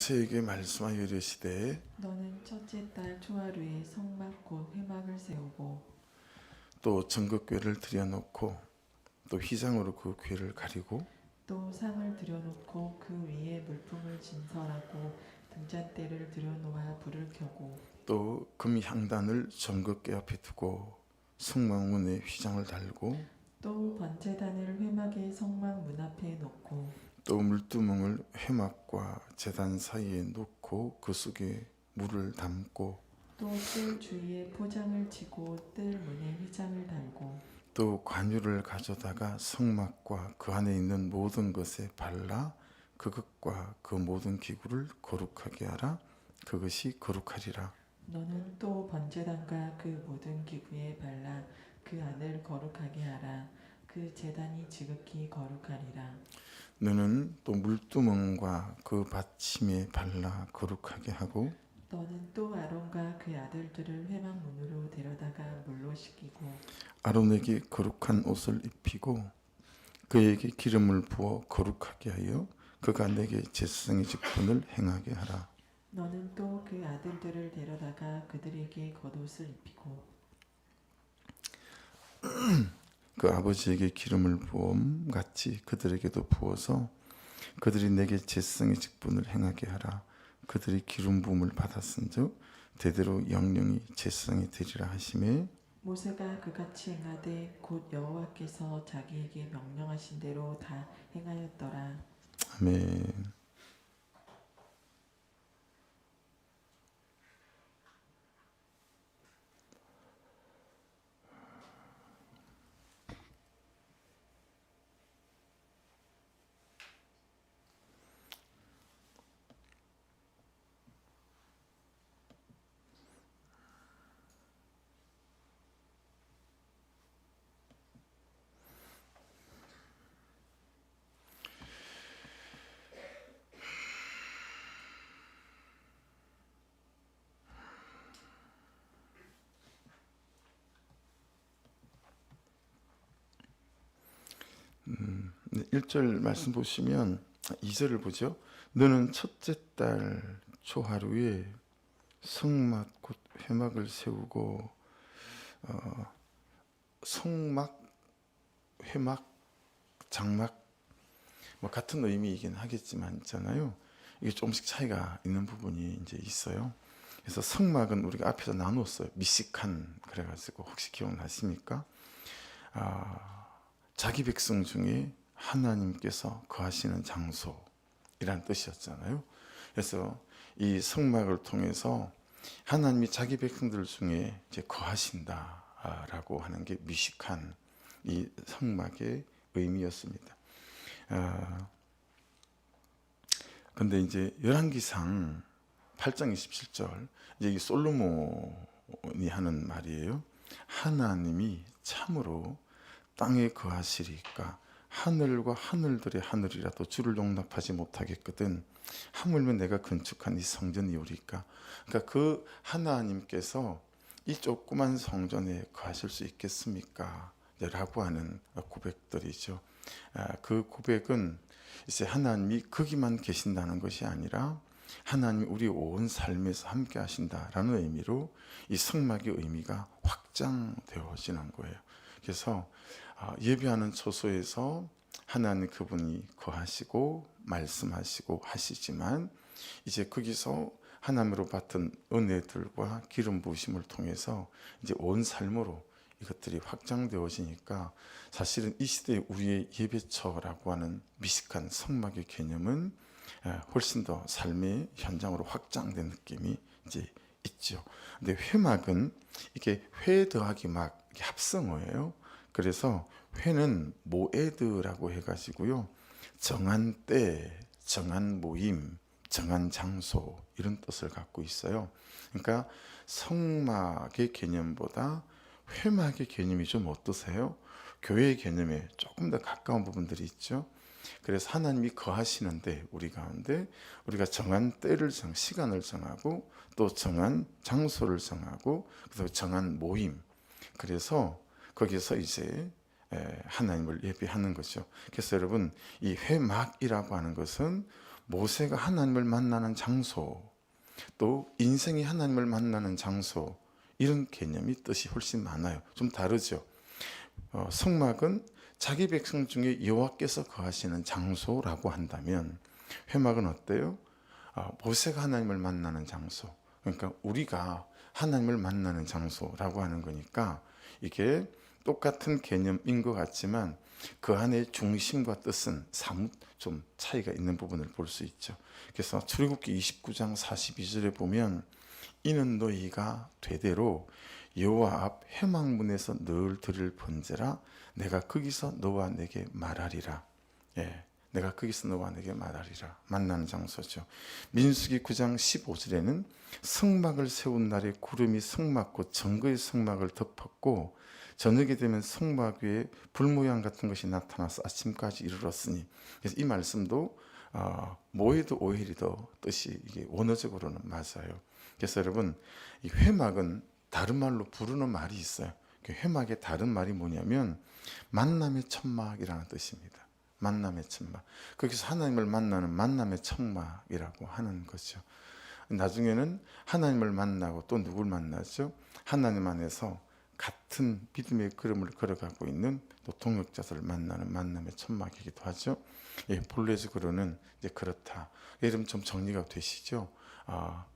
저에게 말씀하여 이르시되 너는 첫째 달 초하루에 성막 곧 회막을 세우고 또 전극궤를 들여놓고 또 휘장으로 그 궤를 가리고 또 상을 들여놓고 그 위에 물품을 진설하고 등잔대를 들여놓아 불을 켜고 또 금향단을 전극궤 앞에 두고 성막문에 휘장을 달고 또 번제단을 회막의 성막 문 앞에 놓고 또 물두멍을 회막과 제단 사이에 놓고 그 속에 물을 담고 또 뜰 주위에 포장을 치고 뜰 문에 휘장을 달고 또 관유를 가져다가 성막과 그 안에 있는 모든 것에 발라 그것과 그 모든 기구를 거룩하게 하라. 그것이 거룩하리라. 너는 또 번제단과 그 모든 기구에 발라 그 안을 거룩하게 하라. 그 제단이 지극히 거룩하리라. 너는 또 물두멍과 그 받침에 발라 거룩하게 하고 너는 또 아론과 그 아들들을 회막 문으로 데려다가 물로 씻기고 아론에게 거룩한 옷을 입히고 그에게 기름을 부어 거룩하게 하여 그가 내게 제사장의 직분을 행하게 하라. 너는 또 그 아들들을 데려다가 그들에게 겉옷을 입히고 그 아버지에게 기름을 부음 같이 그들에게도 부어서 그들이 내게 제사장의 직분을 행하게 하라. 그들이 기름 부음을 받았은즉 대대로 영영이 제사장이 되리라 하시매 모세가 그같이 행하되 곧 여호와께서 자기에게 명령하신 대로 다 행하였더라. 아멘. 네, 1절 말씀 보시면 2절을 보죠. 너는 첫째 달 초하루에 성막 곧 회막을 세우고 성막, 회막, 장막 뭐 같은 의미이긴 하겠지만 있잖아요. 이게 조금씩 차이가 있는 부분이 이제 있어요. 그래서 성막은 우리가 앞에서 나눴어요. 미식한 그래가지고 혹시 기억나십니까? 자기 백성 중에 하나님께서 거하시는 장소이란 뜻이었잖아요. 그래서 이 성막을 통해서 하나님이 자기 백성들 중에 이제 거하신다라고 하는 게 미식한 이 성막의 의미였습니다. 근데 이제 열왕기상 8장 27절 이제 이 솔로몬이 하는 말이에요. 하나님이 참으로 땅에 거하시리까 하늘과 하늘들의 하늘이라도 주를 용납하지 못하겠거든 하물며 내가 건축한 이 성전이오리까. 그러니까 그 하나님께서 이 조그만 성전에 거하실 수 있겠습니까? 라고 하는 고백들이죠. 그 고백은 이제 하나님이 거기만 계신다는 것이 아니라 하나님이 우리 온 삶에서 함께 하신다라는 의미로 이 성막의 의미가 확장되어지는 거예요. 그래서 예배하는 처소에서 하나님 그분이 거하시고 말씀하시고 하시지만 이제 거기서 하나님으로 받은 은혜들과 기름 부으심을 통해서 이제 온 삶으로 이것들이 확장되어지니까 사실은 이 시대에 우리의 예배처라고 하는 미식한 성막의 개념은 훨씬 더 삶의 현장으로 확장된 느낌이 이제 있죠. 근데 회막은 이게 회 더하기 막 합성어예요. 그래서 회는 모에드라고 해가지고요. 정한 때, 정한 모임, 정한 장소 이런 뜻을 갖고 있어요. 그러니까 성막의 개념보다 회막의 개념이 좀 어떠세요? 교회의 개념에 조금 더 가까운 부분들이 있죠. 그래서 하나님이 거하시는데 우리 가운데 우리가 정한 때를 시간을 정하고 또 정한 장소를 정하고 그래서 정한 모임 그래서 거기서 이제 하나님을 예배하는 거죠. 그래서 여러분 이 회막이라고 하는 것은 모세가 하나님을 만나는 장소, 또 인생이 하나님을 만나는 장소, 이런 개념이 뜻이 훨씬 많아요. 좀 다르죠. 성막은 자기 백성 중에 여호와께서 거하시는 장소라고 한다면, 회막은 어때요? 모세가 하나님을 만나는 장소, 그러니까 우리가 하나님을 만나는 장소라고 하는 거니까 이게 똑같은 개념인 것 같지만 그 안에 중심과 뜻은 사뭇 좀 차이가 있는 부분을 볼 수 있죠. 그래서 출애굽기 29장 42절에 보면, 이는 너희가 되대로 여호와 앞 회막문에서 늘 드릴 번제라. 내가 거기서 너와 내게 말하리라. 예, 내가 거기서 너와 내게 말하리라. 만나는 장소죠. 민수기 9장 15절에는 성막을 세운 날에 구름이 성막과 정거의 성막을 덮었고 저녁이 되면 성막 위에 불 모양 같은 것이 나타나서 아침까지 이르렀으니. 그래서 이 말씀도 모에도 오헬이도 뜻이 이게 원어적으로는 맞아요. 그래서 여러분, 이 회막은 다른 말로 부르는 말이 있어요. 그 회막의 다른 말이 뭐냐면 만남의 천막이라는 뜻입니다. 만남의 천막. 거기서 하나님을 만나는 만남의 천막이라고 하는 거죠. 나중에는 하나님을 만나고 또 누굴 만나죠? 하나님 안에서 같은 믿음의 걸음을 걸어가고 있는 또 동역자들을 만나는 만남의 천막이기도 하죠. 예, 본래적으로는 이제 그렇다. 이러면 좀 정리가 되시죠?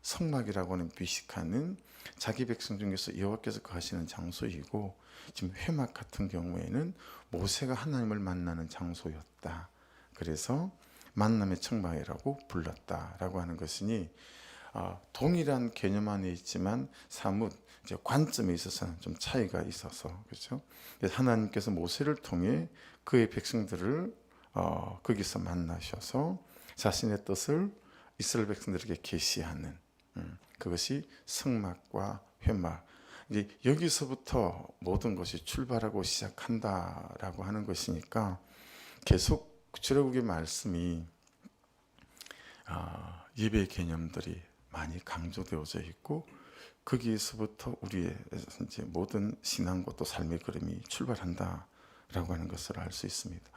성막이라고 하는 비식하는 자기 백성 중에서 여호와께서 거하시는 장소이고, 지금 회막 같은 경우에는 모세가 하나님을 만나는 장소였다. 그래서 만남의 천막이라고 불렀다라고 하는 것이니, 동일한 개념 안에 있지만 사뭇 이제 관점에 있어서는 좀 차이가 있어서, 그렇죠? 그래서 하나님께서 모세를 통해 그의 백성들을 거기서 만나셔서 자신의 뜻을 이스라엘 백성들에게 계시하는, 그것이 성막과 회막. 이제 여기서부터 모든 것이 출발하고 시작한다라고 하는 것이니까 계속 출애굽의 말씀이 예배 개념들이 많이 강조되어져 있고, 거기에서부터 우리의 이제 모든 신앙과 또 삶의 걸음이 출발한다라고 하는 것을 알 수 있습니다.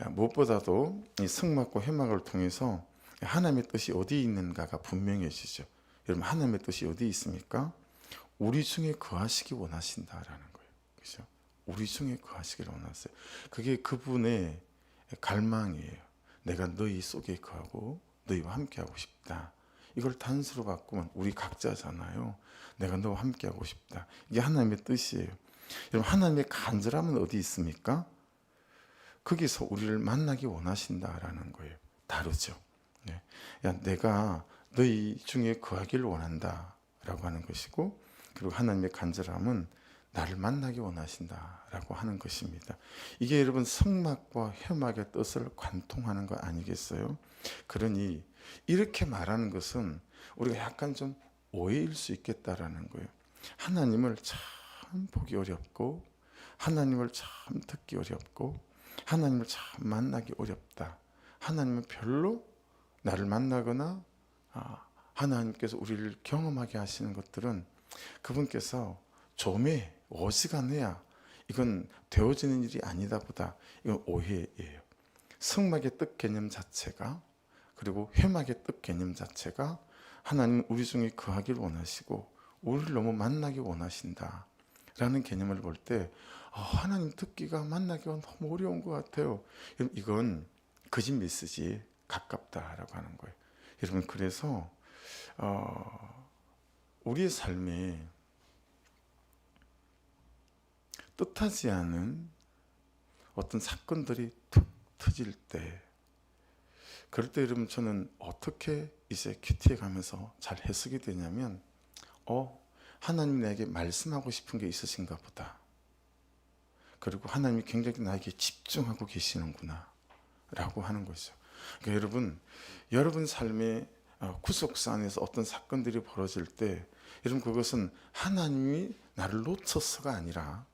무엇보다도 이 성막과 회막을 통해서 하나님의 뜻이 어디 있는가가 분명해지죠. 여러분, 하나님의 뜻이 어디 있습니까? 우리 중에 거하시기 원하신다라는 거예요. 그렇죠? 우리 중에 거하시기를 원하세요. 그게 그분의 갈망이에요. 내가 너희 속에 거하고 너희와 함께하고 싶다. 이걸 단수로 바꾸면 우리 각자잖아요. 내가 너와 함께하고 싶다. 이게 하나님의 뜻이에요. 여러분, 하나님의 간절함은 어디 있습니까? 거기서 우리를 만나기 원하신다라는 거예요. 다르죠. 네. 야, 내가 너희 중에 거하기를 원한다라고 하는 것이고, 그리고 하나님의 간절함은 나를 만나기 원하신다라고 하는 것입니다. 이게 여러분 성막과 회막의 뜻을 관통하는 거 아니겠어요? 그러니 이렇게 말하는 것은 우리가 약간 좀 오해일 수 있겠다라는 거예요. 하나님을 참 보기 어렵고, 하나님을 참 듣기 어렵고, 하나님을 참 만나기 어렵다. 하나님은 별로 나를 만나거나 하나님께서 우리를 경험하게 하시는 것들은 그분께서 좀에 어지간해야 이건 되어지는 일이 아니다 보다, 이건 오해예요. 성막의 뜻 개념 자체가, 그리고 회막의 뜻 개념 자체가 하나님은 우리 중에 거하길 원하시고 우리를 너무 만나기 원하신다 라는 개념을 볼 때 하나님 듣기가 만나기가 너무 어려운 것 같아요. 이건 거짓 메시지에 가깝다라고 하는 거예요. 여러분, 그래서 우리의 삶에 뜻하지 않은 어떤 사건들이 툭 터질 때, 그럴 때 여러분, 저는 어떻게 이제 큐티에 가면서 잘 해석이 되냐면, 하나님 나에게 말씀하고 싶은 게 있으신가 보다. 그리고 하나님이 굉장히 나에게 집중하고 계시는구나 라고 하는 거죠. 그러니까 여러분 삶의 구속사 안에서 어떤 사건들이 벌어질 때, 여러분, 그것은 하나님이 나를 놓쳐서가 아니라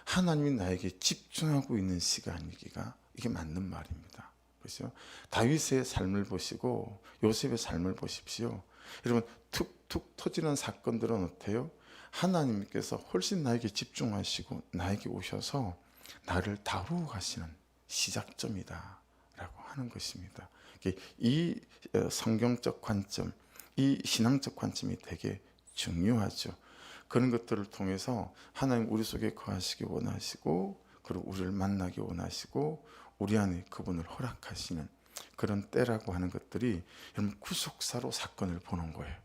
하나님이 나에게 집중하고 있는 시간이기가, 이게 맞는 말입니다. 그렇죠? 다윗의 삶을 보시고 요셉의 삶을 보십시오. 여러분, 툭툭 터지는 사건들은 어때요? 하나님께서 훨씬 나에게 집중하시고 나에게 오셔서 나를 다루어 가시는 시작점이다 라고 하는 것입니다. 이 성경적 관점, 이 신앙적 관점이 되게 중요하죠. 그런 것들을 통해서 하나님 우리 속에 거하시기 원하시고, 그리고 우리를 만나기 원하시고, 우리 안에 그분을 허락하시는 그런 때라고 하는 것들이 여러분 구속사로 사건을 보는 거예요.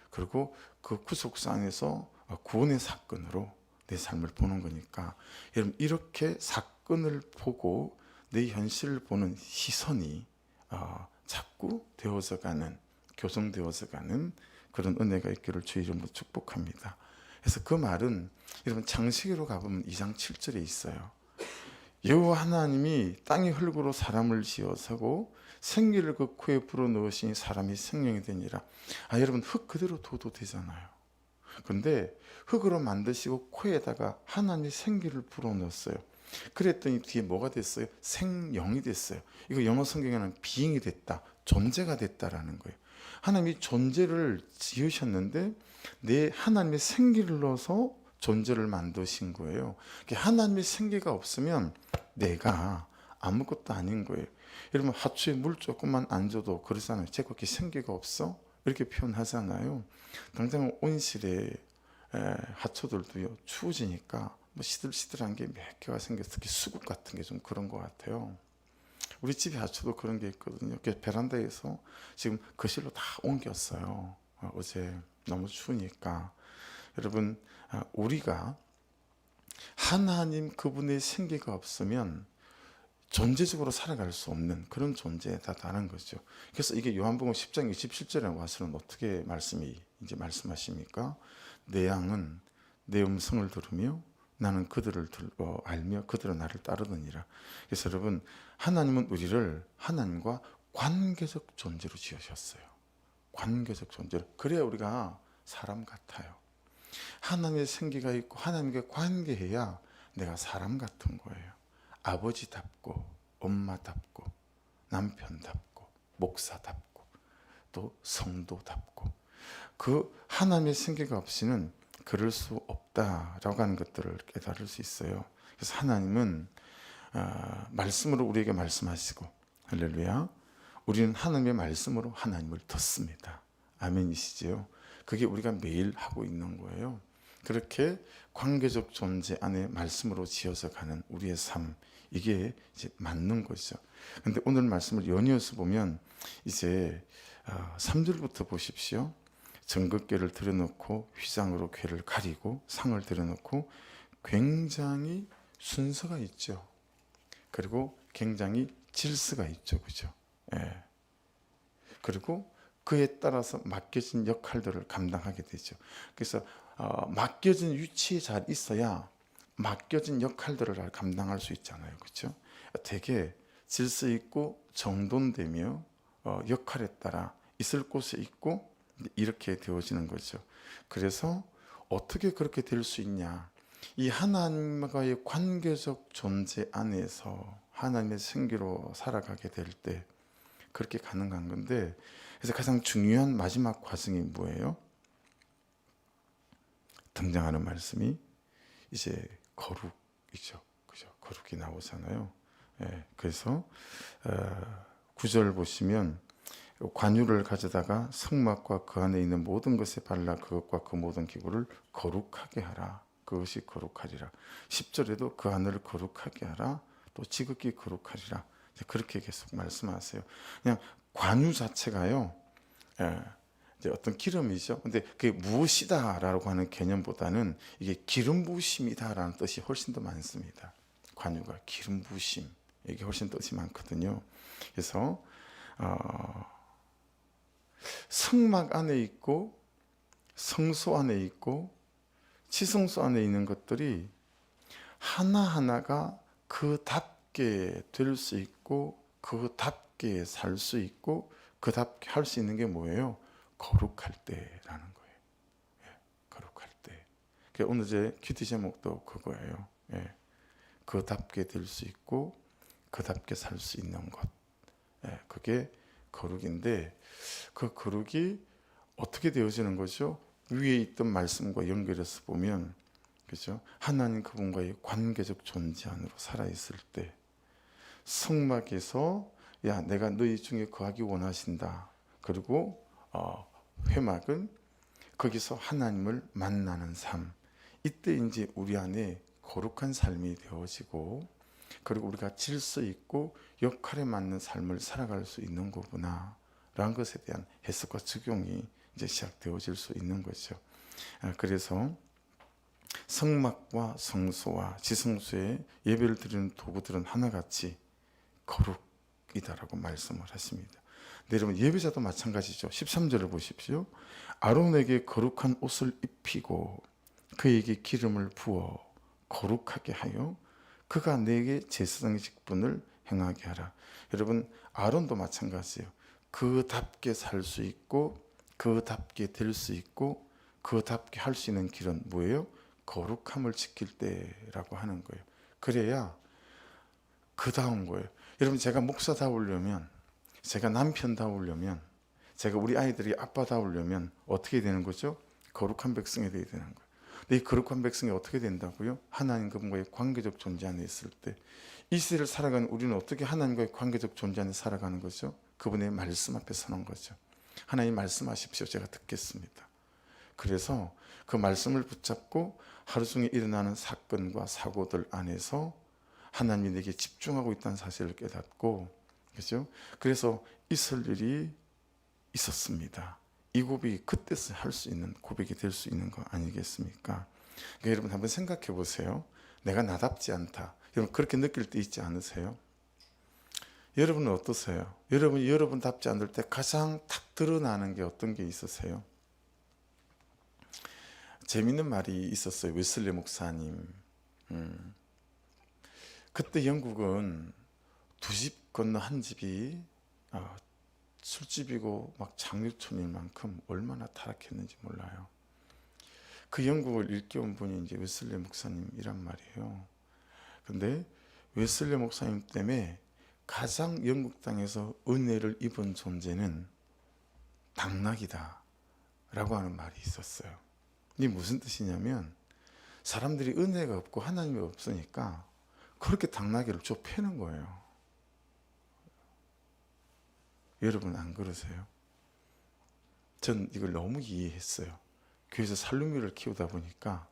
그리고 그 구속사 안에서 구원의 사건으로 내 삶을 보는 거니까, 여러분 이렇게 사건을 보고 내 현실을 보는 시선이 자꾸 되어져가는, 교정되어져가는 그런 은혜가 있기를 주의 이름으로 축복합니다. 그래서 그 말은 여러분 창세기로 가보면 2장 7절에 있어요. 여호와 하나님이 땅의 흙으로 사람을 지어서고 생기를 그 코에 불어넣으시니 사람이 생명이 되니라. 여러분 흙 그대로 둬도 되잖아요. 그런데 흙으로 만드시고 코에다가 하나님이 생기를 불어넣었어요. 그랬더니 뒤에 뭐가 됐어요? 생영이 됐어요. 이거 영어 성경에는 being이 됐다, 존재가 됐다라는 거예요. 하나님이 존재를 지으셨는데 내 하나님의 생기를 넣어서 존재를 만드신 거예요. 하나님의 생기가 없으면 내가 아무것도 아닌 거예요. 여러분 하초에 물 조금만 안 줘도 그러잖아요. 쟤 그렇게 생기가 없어? 이렇게 표현하잖아요. 당장 온실에 하초들도요, 추워지니까 뭐 시들시들한 게 몇 개가 생겨서, 특히 수국 같은 게 좀 그런 것 같아요. 우리 집에 하초도 그런 게 있거든요. 베란다에서 지금 거실로 다 옮겼어요. 어제 너무 추우니까. 여러분 우리가 하나님 그분의 생기가 없으면 존재적으로 살아갈 수 없는 그런 존재다라는 거죠. 그래서 이게 요한복음 10장 27절에 와서는 어떻게 말씀하십니까? 내 양은 내 음성을 들으며 나는 그들을 알며 그들은 나를 따르느니라. 그래서 여러분 하나님은 우리를 하나님과 관계적 존재로 지으셨어요. 관계적 존재로. 그래야 우리가 사람 같아요. 하나님의 생기가 있고 하나님과 관계해야 내가 사람 같은 거예요. 아버지답고 엄마답고 남편답고 목사답고 또 성도답고, 그 하나님의 생기가 없이는 그럴 수 없다라고 하는 것들을 깨달을 수 있어요. 그래서 하나님은 말씀으로 우리에게 말씀하시고, 할렐루야, 우리는 하나님의 말씀으로 하나님을 듣습니다. 아멘이시죠? 그게 우리가 매일 하고 있는 거예요. 그렇게 관계적 존재 안에 말씀으로 지어서 가는 우리의 삶, 이게 이제 맞는 거죠. 근데 오늘 말씀을 연이어서 보면 이제 3절부터 보십시오. 정극궤를 들여놓고 휘장으로 궤를 가리고 상을 들여놓고 굉장히 순서가 있죠. 그리고 굉장히 질서가 있죠. 그죠? 예. 그리고 그에 따라서 맡겨진 역할들을 감당하게 되죠. 그래서 맡겨진 위치에 잘 있어야 맡겨진 역할들을 감당할 수 있잖아요. 그렇죠? 되게 질서 있고 정돈되며 역할에 따라 있을 곳에 있고 이렇게 되어지는 거죠. 그래서 어떻게 그렇게 될 수 있냐? 이 하나님과의 관계적 존재 안에서 하나님의 생기로 살아가게 될 때 그렇게 가능한 건데, 그래서 가장 중요한 마지막 과정이 뭐예요? 등장하는 말씀이 이제 거룩이죠. 그죠? 거룩이 나오잖아요. 예, 그래서 9절 보시면 관유를 가져다가 성막과 그 안에 있는 모든 것에 발라 그것과 그 모든 기구를 거룩하게 하라. 그것이 거룩하리라. 10절에도 그 하늘을 거룩하게 하라. 또 지극히 거룩하리라. 그렇게 계속 말씀하세요. 그냥 관유 자체가요, 이제 어떤 기름이죠. 근데 그게 무엇이다라고 하는 개념보다는 이게 기름 부으심이다라는 뜻이 훨씬 더 많습니다. 관유가 기름 부으심, 이게 훨씬 뜻이 많거든요. 그래서 성막 안에 있고 성소 안에 있고 지성소 안에 있는 것들이 하나하나가 그답게 될 수 있고 그답게 살 수 있고 그답게 할 수 있는 게 뭐예요? 거룩할 때라는 거예요. 예, 거룩할 때. 오늘 제 큐티 제목도 그거예요. 예, 그답게 될 수 있고 그답게 살 수 있는 것. 예, 그게 거룩인데, 그 거룩이 어떻게 되어지는 거죠? 위에 있던 말씀과 연결해서 보면, 그죠? 하나님 그분과의 관계적 존재 안으로 살아있을 때, 성막에서 야, 내가 너희 중에 거하기 원하신다. 그리고 회막은 거기서 하나님을 만나는 삶. 이때 이제 우리 안에 거룩한 삶이 되어지고, 그리고 우리가 질서 있고 역할에 맞는 삶을 살아갈 수 있는 거구나 라는 것에 대한 해석과 적용이 이제 시작되어질 수 있는 거죠. 그래서 성막과 성소와 지성소에 예배를 드리는 도구들은 하나같이 거룩이다라고 말씀을 하십니다. 네, 여러분, 예배자도 마찬가지죠. 13절을 보십시오. 아론에게 거룩한 옷을 입히고 그에게 기름을 부어 거룩하게 하여 그가 내게 제사장의 직분을 행하게 하라. 여러분, 아론도 마찬가지예요. 그답게 살 수 있고 그답게 될 수 있고 그답게 할 수 있는 길은 뭐예요? 거룩함을 지킬 때라고 하는 거예요. 그래야 그다운 거예요. 여러분, 제가 목사다우려면, 제가 남편다우려면, 제가 우리 아이들이 아빠다우려면 어떻게 되는 거죠? 거룩한 백성이 되어야 되는 거예요. 근데 이 거룩한 백성이 어떻게 된다고요? 하나님 그분과의 관계적 존재 안에 있을 때. 이 시대를 살아가는 우리는 어떻게 하나님과의 관계적 존재 안에 살아가는 거죠? 그분의 말씀 앞에 서는 거죠. 하나님 말씀하십시오. 제가 듣겠습니다. 그래서 그 말씀을 붙잡고 하루 종일 일어나는 사건과 사고들 안에서 하나님이 내게 집중하고 있다는 사실을 깨닫고, 그렇죠? 그래서 있을 일이 있었습니다. 이 고백이 그때서 할 수 있는 고백이 될 수 있는 거 아니겠습니까? 그러니까 여러분 한번 생각해 보세요. 내가 나답지 않다. 여러분 그렇게 느낄 때 있지 않으세요? 여러분은 어떠세요? 여러분이 여러분답지 않을 때 가장 탁 드러나는 게 어떤 게 있으세요? 재밌는 말이 있었어요. 웨슬리 목사님. 그때 영국은 두 집 건너 한 집이 술집이고 막 장유촌인 만큼 얼마나 타락했는지 몰라요. 그 영국을 일깨운 분이 이제 웨슬리 목사님이란 말이에요. 근데 웨슬리 목사님 때문에 가장 영국 땅에서 은혜를 입은 존재는 당나귀다 라고 하는 말이 있었어요. 이게 무슨 뜻이냐면 사람들이 은혜가 없고 하나님이 없으니까 그렇게 당나귀를 좁혀는 거예요. 여러분 안 그러세요? 전 이걸 너무 이해했어요. 교회에서 살루미를 키우다 보니까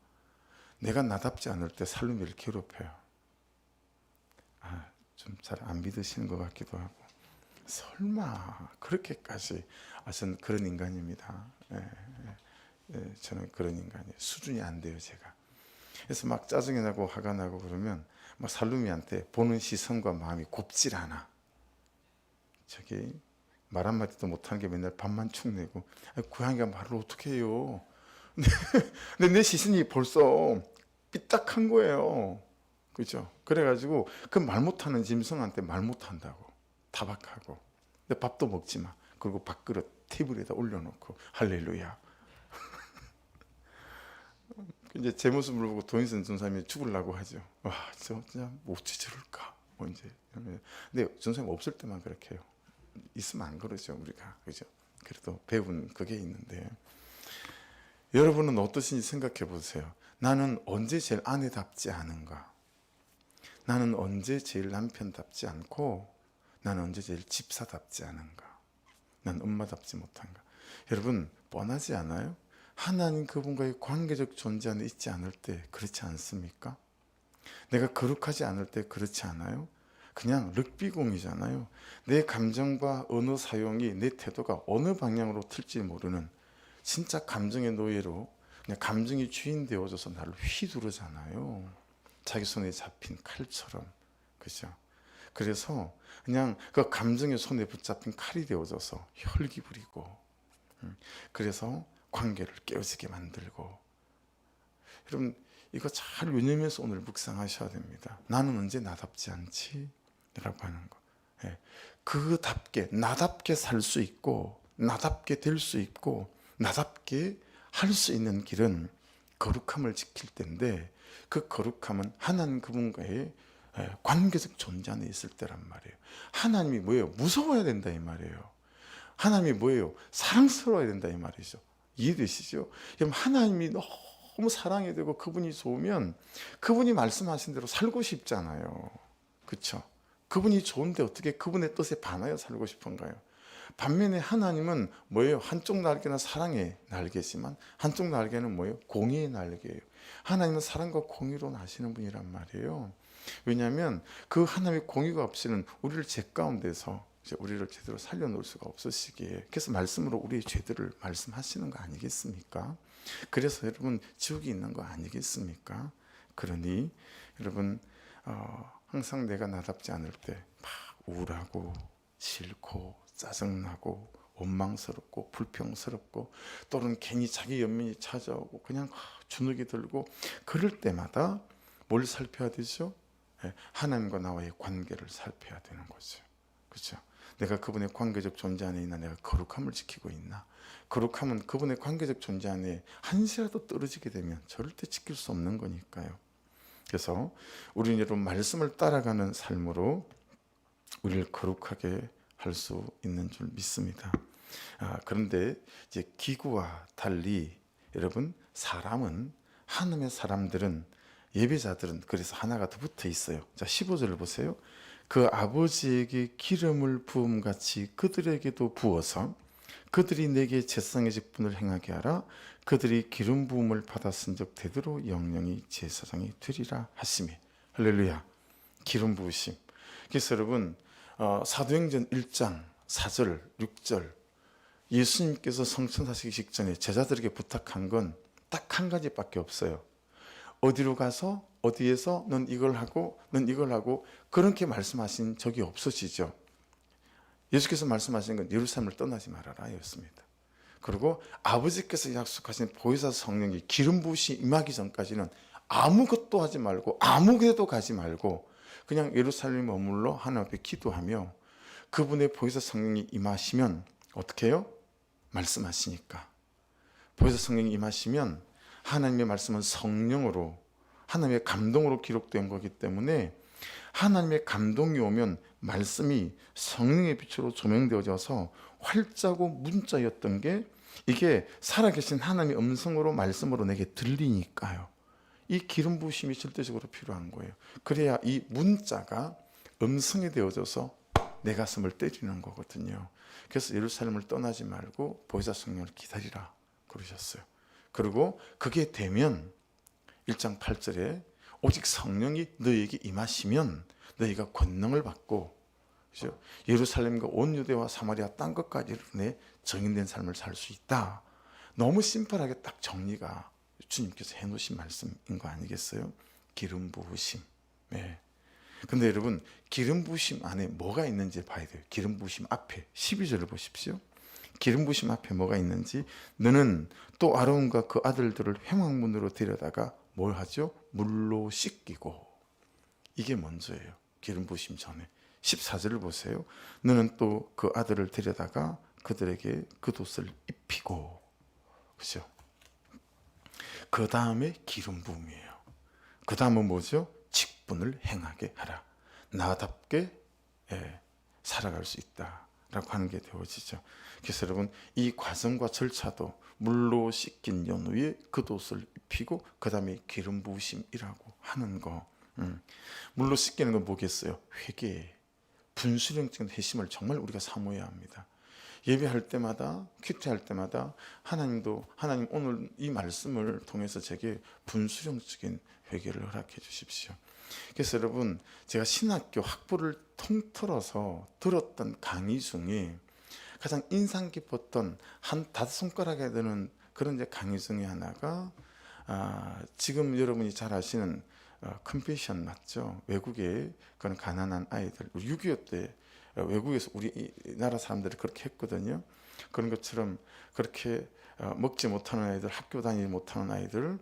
내가 나답지 않을 때 살루미를 괴롭혀요. 좀 잘 안 믿으시는 것 같기도 하고, 설마 그렇게까지. 저는 그런 인간입니다. 저는 그런 인간이에요. 수준이 안 돼요, 제가. 그래서 막 짜증이 나고 화가 나고 그러면 막 살루미한테 보는 시선과 마음이 곱질 않아. 저기 말 한마디도 못하는 게 맨날 밥만 축 내고, 고양이가 말을 어떻게 해요? 근데 내 시선이 벌써 삐딱한 거예요. 그죠? 그래가지고 그 말 못하는 짐승한테 말 못한다고 타박하고, 근데 밥도 먹지 마. 그리고 밥그릇 테이블에다 올려놓고 할렐루야. 이제 제 모습을 보고 도인선 전사님이 죽으려고 하죠. 와, 저 진짜 어찌 저럴까? 뭐 이제. 근데 전사님 없을 때만 그렇게 해요. 있으면 안 그러죠, 우리가. 그죠? 그래도 배운 그게 있는데, 여러분은 어떠신지 생각해 보세요. 나는 언제 제일 아내답지 않은가? 나는 언제 제일 남편답지 않고, 나는 언제 제일 집사답지 않은가? 난 엄마답지 못한가? 여러분 뻔하지 않아요? 하나님 그분과의 관계적 존재 안에 있지 않을 때 그렇지 않습니까? 내가 거룩하지 않을 때 그렇지 않아요? 그냥 럭비공이잖아요. 내 감정과 언어 사용이, 내 태도가 어느 방향으로 튈지 모르는 진짜 감정의 노예로 그냥 감정이 주인 되어져서 나를 휘두르잖아요. 자기 손에 잡힌 칼처럼. 그죠? 그래서 그냥 그 감정의 손에 붙잡힌 칼이 되어져서 혈기 부리고, 그래서 관계를 깨어지게 만들고. 여러분 이거 잘 유념해서 오늘 묵상하셔야 됩니다. 나는 언제 나답지 않지? 라고 하는 거. 그답게 나답게 살 수 있고, 나답게 될 수 있고, 나답게 할 수 있는 길은 거룩함을 지킬 때인데, 그 거룩함은 하나님 그분과의 관계적 존재 안에 있을 때란 말이에요. 하나님이 뭐예요? 무서워야 된다 이 말이에요. 하나님이 뭐예요? 사랑스러워야 된다 이 말이죠. 이해되시죠? 그럼 하나님이 너무 사랑이 되고 그분이 좋으면 그분이 말씀하신 대로 살고 싶잖아요. 그렇죠? 그분이 좋은데 어떻게 그분의 뜻에 반하여 살고 싶은가요? 반면에 하나님은 뭐예요? 한쪽 날개는 사랑의 날개지만 한쪽 날개는 뭐예요? 공의의 날개예요. 하나님은 사랑과 공의로 나시는 분이란 말이에요. 왜냐하면 그 하나님의 공의가 없이는 우리를 죄 가운데서 우리를 제대로 살려놓을 수가 없으시기에, 그래서 말씀으로 우리의 죄들을 말씀하시는 거 아니겠습니까? 그래서 여러분 지옥이 있는 거 아니겠습니까? 그러니 여러분 항상 내가 나답지 않을 때 막 우울하고 싫고 짜증나고 원망스럽고 불평스럽고 또는 괜히 자기 연민이 찾아오고 그냥 주눅이 들고 그럴 때마다 뭘 살펴야 되죠? 하나님과 나와의 관계를 살펴야 되는 거죠. 그렇죠? 내가 그분의 관계적 존재 안에 있나, 내가 거룩함을 지키고 있나. 거룩함은 그분의 관계적 존재 안에 한시라도 떨어지게 되면 절대 지킬 수 없는 거니까요. 그래서 우리는 여러분 말씀을 따라가는 삶으로 우리를 거룩하게 할 수 있는 줄 믿습니다. 그런데 이제 기구와 달리 여러분 사람은, 하나님의 사람들은, 예배자들은 그래서 하나가 더 붙어 있어요. 자 15절을 보세요. 그 아버지에게 기름을 부음같이 그들에게도 부어서 그들이 내게 제사장의 직분을 행하게 하라. 그들이 기름 부음을 받았은즉 대대로 영영이 제사장이 되리라 하시매. 할렐루야. 기름 부으심. 그래서 여러분 사도행전 1장 4절 6절 예수님께서 성천하시기 직전에 제자들에게 부탁한 건 딱 한 가지밖에 없어요. 어디로 가서 어디에서 넌 이걸 하고 넌 이걸 하고 그렇게 말씀하신 적이 없으시죠. 예수께서 말씀하신 건 예루살렘을 떠나지 말아라 였습니다. 그리고 아버지께서 약속하신 보혜사 성령이 기름 부으시 임하기 전까지는 아무것도 하지 말고 아무 데도 가지 말고 그냥 예루살렘에 머물러 하나님 앞에 기도하며 그분의 보혜사 성령이 임하시면 어떻게 해요? 말씀하시니까. 보혜사 성령이 임하시면 하나님의 말씀은 성령으로 하나님의 감동으로 기록된 거기 때문에 하나님의 감동이 오면 말씀이 성령의 빛으로 조명되어져서 활자고 문자였던 게 이게 살아계신 하나님의 음성으로 말씀으로 내게 들리니까요. 이 기름 부으심이 절대적으로 필요한 거예요. 그래야 이 문자가 음성이 되어져서 내 가슴을 때리는 거거든요. 그래서 예루살렘을 떠나지 말고 보혜사 성령을 기다리라 그러셨어요. 그리고 그게 되면 1장 8절에 오직 성령이 너희에게 임하시면 너희가 권능을 받고, 그렇죠? 예루살렘과 온 유대와 사마리아 땅 끝까지 내 정인된 삶을 살 수 있다. 너무 심플하게 딱 정리가 주님께서 해놓으신 말씀인 거 아니겠어요? 기름 부으심. 네. 근데 여러분 기름 부으심 안에 뭐가 있는지 봐야 돼요. 기름 부으심 앞에 12절을 보십시오. 기름 부으심 앞에 뭐가 있는지. 너는 또 아론과 그 아들들을 회막문으로 데려다가 뭘 하죠? 물로 씻기고. 이게 먼저예요. 기름 부으심 전에. 14절을 보세요. 너는 또 그 아들을 데려다가 그들에게 겉옷을 입히고. 그렇죠? 그 다음에 기름 부음이에요. 그 다음은 뭐죠? 직분을 행하게 하라. 나답게 살아갈 수 있다라고 하는 게 되어지죠. 그래서 여러분 이 과정과 절차도 물로 씻긴 연후에 겉옷을 입히고 그 다음에 기름 부으심이라고 하는 거. 물로 씻기는 건 뭐겠어요? 회개, 분수령적인 회심을 정말 우리가 사모해야 합니다. 예배할 때마다, 큐티할 때마다 하나님 오늘 이 말씀을 통해서 제게 분수령적인 회개를 허락해 주십시오. 그래서 여러분 제가 신학교 학부를 통틀어서 들었던 강의 중에 가장 인상 깊었던 한 5손가락에 드는 그런 이제 강의 중에 하나가 지금 여러분이 잘 아시는 컴패션 맞죠? 외국의 그런 가난한 아이들, 6.25 때 외국에서 우리나라 사람들이 그렇게 했거든요. 그런 것처럼 그렇게 먹지 못하는 아이들, 학교 다니지 못하는 아이들,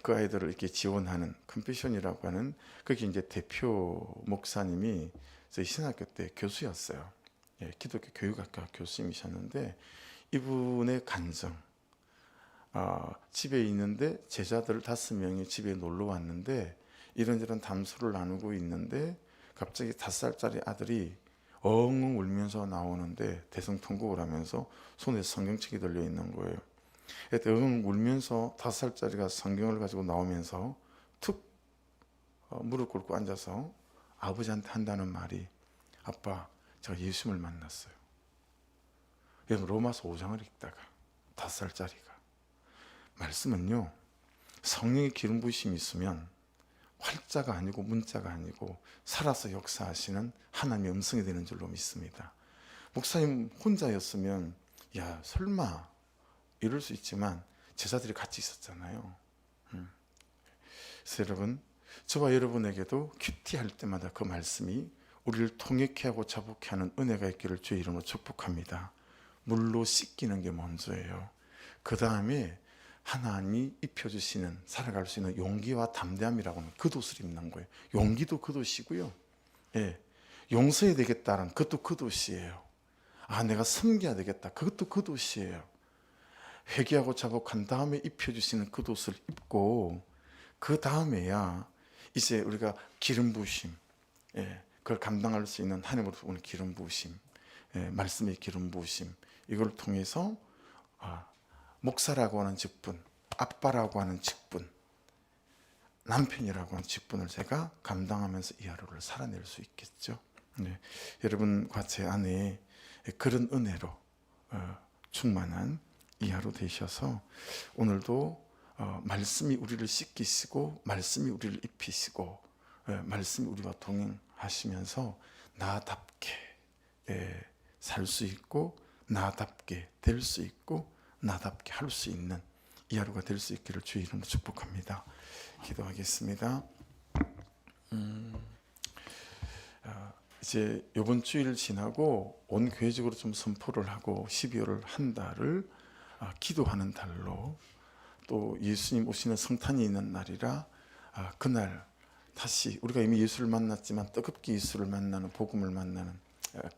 그 아이들을 이렇게 지원하는 컴패션이라고 하는, 그게 이제 대표 목사님이 저희 신학교 때 교수였어요. 기독교 교육학과 교수님이셨는데 이분의 간증. 집에 있는데 제자들 5명이 집에 놀러 왔는데 이런저런 담소를 나누고 있는데 갑자기 5살짜리 아들이 엉엉 울면서 나오는데 대성통곡을 하면서 손에 성경책이 들려 있는 거예요. 그때 엉엉 울면서 5살짜리가 성경을 가지고 나오면서 툭 무릎 꿇고 앉아서 아버지한테 한다는 말이 아빠, 제가 예수님을 만났어요. 여러분, 로마서 5장을 읽다가 5살짜리가 말씀은요, 성령의 기름 부으심이 있으면 활자가 아니고 문자가 아니고 살아서 역사하시는 하나님의 음성이 되는 줄로 믿습니다. 목사님 혼자였으면 야 설마 이럴 수 있지만 제자들이 같이 있었잖아요. 그래서 여러분, 저와 여러분에게도 큐티할 때마다 그 말씀이 우리를 통역해 하고 자복해 하는 은혜가 있기를 주의 이름으로 축복합니다. 물로 씻기는 게 먼저예요. 그 다음에 하나님이 입혀주시는 살아갈 수 있는 용기와 담대함이라고 하는 겉옷을 입는 거예요. 용기도 겉옷이고요. 예, 용서해야 되겠다는 그것도 겉옷이에요. 아, 내가 섬겨야 되겠다, 그것도 겉옷이에요. 회개하고 자복한 다음에 입혀주시는 겉옷을 입고 그 다음에야 이제 우리가 기름 부으심, 예, 그걸 감당할 수 있는 하나님으로부터 오는 기름 부으심, 예, 말씀의 기름 부으심, 이걸 통해서 목사라고 하는 직분, 아빠라고 하는 직분, 남편이라고 하는 직분을 제가 감당하면서 이 하루를 살아낼 수 있겠죠. 네, 여러분과 제 안에 그런 은혜로 충만한 이 하루 되셔서 오늘도 말씀이 우리를 씻기시고 말씀이 우리를 입히시고 말씀이 우리와 동행하시면서 나답게 살 수 있고 나답게 될 수 있고 나답게 할 수 있는 이 하루가 될 수 있기를 주의 이름으로 축복합니다. 기도하겠습니다. 이제 이번 주일 지나고 온 교회적으로 좀 선포를 하고 12월을 한 달을 기도하는 달로, 또 예수님 오시는 성탄이 있는 날이라 그날 다시 우리가 이미 예수를 만났지만 뜨겁게 예수를 만나는, 복음을 만나는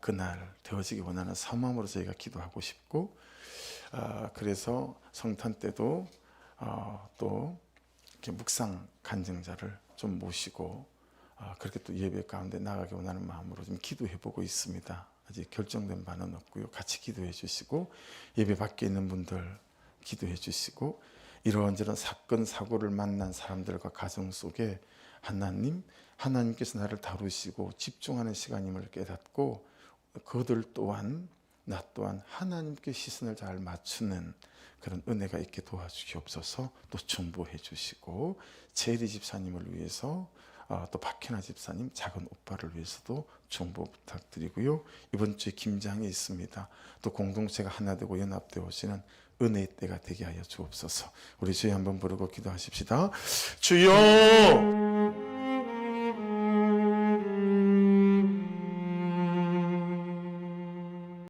그날 되어지기 원하는 사모함으로 저희가 기도하고 싶고, 그래서 성탄 때도 또 이렇게 묵상 간증자를 좀 모시고 그렇게 또 예배 가운데 나가기 원하는 마음으로 좀 기도해 보고 있습니다. 아직 결정된 바는 없고요. 같이 기도해 주시고, 예배 밖에 있는 분들 기도해 주시고, 이런저런 사건 사고를 만난 사람들과 가정 속에 하나님께서 나를 다루시고 집중하는 시간임을 깨닫고, 그들 또한 나 또한 하나님께 시선을 잘 맞추는 그런 은혜가 있게 도와주시옵소서. 또 중보해 주시고, 제리 집사님을 위해서 또 박현아 집사님 작은 오빠를 위해서도 중보 부탁드리고요. 이번 주에 김장이 있습니다. 또 공동체가 하나 되고 연합되어 오시는 은혜의 때가 되게 하여 주옵소서. 우리 주여 한번 부르고 기도하십시다. 주여